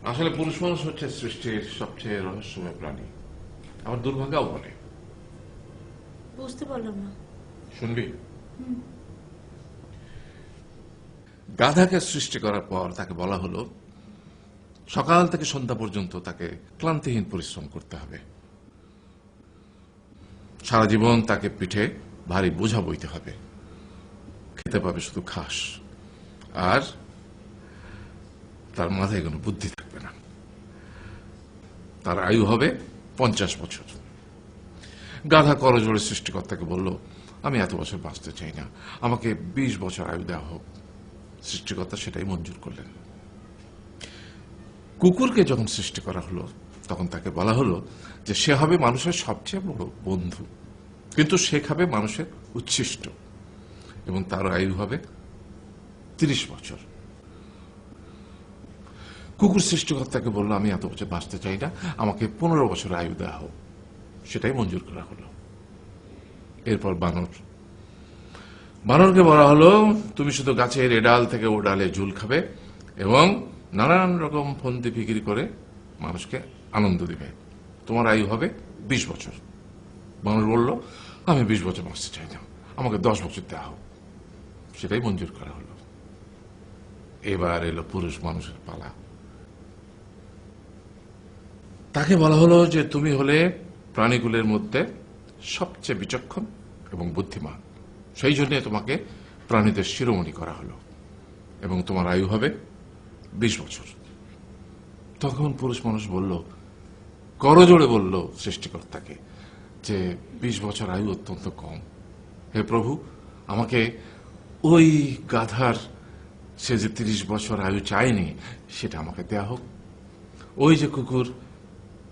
আসলে পুরুষ মানুষ হচ্ছে সৃষ্টির সবচেয়ে রহস্যময় প্রাণী, আবার দুর্ভাগ্যও বলে। বুঝতে পারলাম না। শুনবি? গাধাকে সৃষ্টি করার পর তাকে বলা হলো সকাল থেকে সন্ধ্যা পর্যন্ত তাকে ক্লান্তিহীন পরিশ্রম করতে হবে। সারা জীবন তাকে পিঠে ভারী বোঝা বইতে হবে, খেতে পাবে শুধু ঘাস, আর তার মাথায় কোনো বুদ্ধি থাকবে না। তার আয়ু হবে 50 বছর। গাধা করজোড়ে সৃষ্টিকর্তাকে বলল, আমি এত বছর বাঁচতে চাই না, আমাকে 20 বছর আয়ু দেওয়া হোক। সৃষ্টিকর্তা সেটাই মঞ্জুর করলেন। কুকুরকে যখন সৃষ্টি করা হলো তখন তাকে বলা হলো যে সে হবে মানুষের সবচেয়ে বড় বন্ধু, কিন্তু সে খাবে মানুষের উচ্ছিষ্ট, এবং তার আয়ু হবে 30 বছর। কুকুর সৃষ্টিকর্তাকে বলল, আমি এত বছর বাঁচতে চাই না, আমাকে 15 বছর আয়ু দেওয়া হোক। সেটাই মঞ্জুর করা হলো। এরপর বানরকে বলা হলো, তুমি শুধু গাছের এ ডাল থেকে ও ডালে ঝুল খাবে এবং নানান রকম ফন্দি ফিকিরি করে মানুষকে আনন্দ দিবে, তোমার আয়ু হবে 20 বছর। বানর বলল, আমি 20 বছর বাঁচতে চাই না, আমাকে 10 বছর দেওয়া হোক। সেটাই মঞ্জুর করা হলো। এবার এলো পুরুষ মানুষের পালা। তাকে বলা হলো যে তুমি হলে প্রাণীগুলোর মধ্যে সবচেয়ে বিচক্ষণ এবং বুদ্ধিমান, সেই জন্য তোমাকে প্রাণীদের শিরোমণি করা হলো এবং তোমার আয়ু হবে 20 বছর। তখন পুরুষ মানুষ বলল, করজোড়ে বলল সৃষ্টিকর্তাকে যে 20 বছর আয়ু অত্যন্ত কম, হে প্রভু, আমাকে ওই গাধার সে যে 30 বছর আয়ু চায়নি সেটা আমাকে দেয়া হোক, ওই যে কুকুর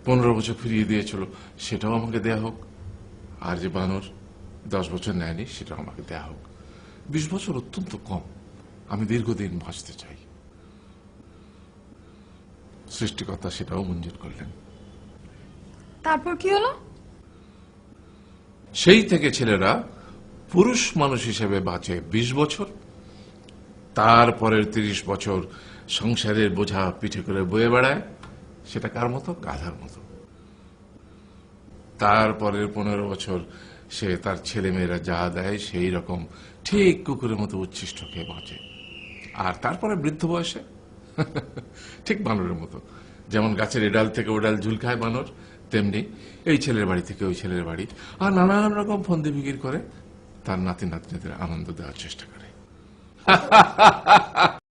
15 বছর ফিরিয়ে দিয়েছিল সেটাও আমাকে দেয়া হোক, আর যে বানর 10 বছর নেয়নি সেটাও আমাকে দেয়া হোক। 20 বছর অত্যন্ত কম, আমি দীর্ঘদিন বাঁচতে চাই। সৃষ্টিকর্তা সেটাও মঞ্জুর করলেন। তারপর কি হলো? সেই থেকে ছেলেরা পুরুষ মানুষ হিসেবে বাঁচে 20 বছর, তারপরের 30 বছর সংসারের বোঝা পিঠে করে বয়ে বেড়ায়, সেটা কার মতো? গাধার মতো। তারপরের 15 বছর সে তার ছেলে মেয়েরা যা দেয় সেই রকম ঠিক কুকুরের মতো উচ্ছিষ্ট খেয়ে বাঁচে। আর তারপরে বৃদ্ধ বয়সে ঠিক বানরের মতো, যেমন গাছের এডাল থেকে ওডাল ঝুল খায় বানর, তেমনি এই ছেলের বাড়ি থেকে ওই ছেলের বাড়ি, আর নানান রকম ফন্দি ফিকির করে তার নাতি নাতনিদের আনন্দ দেওয়ার চেষ্টা করে।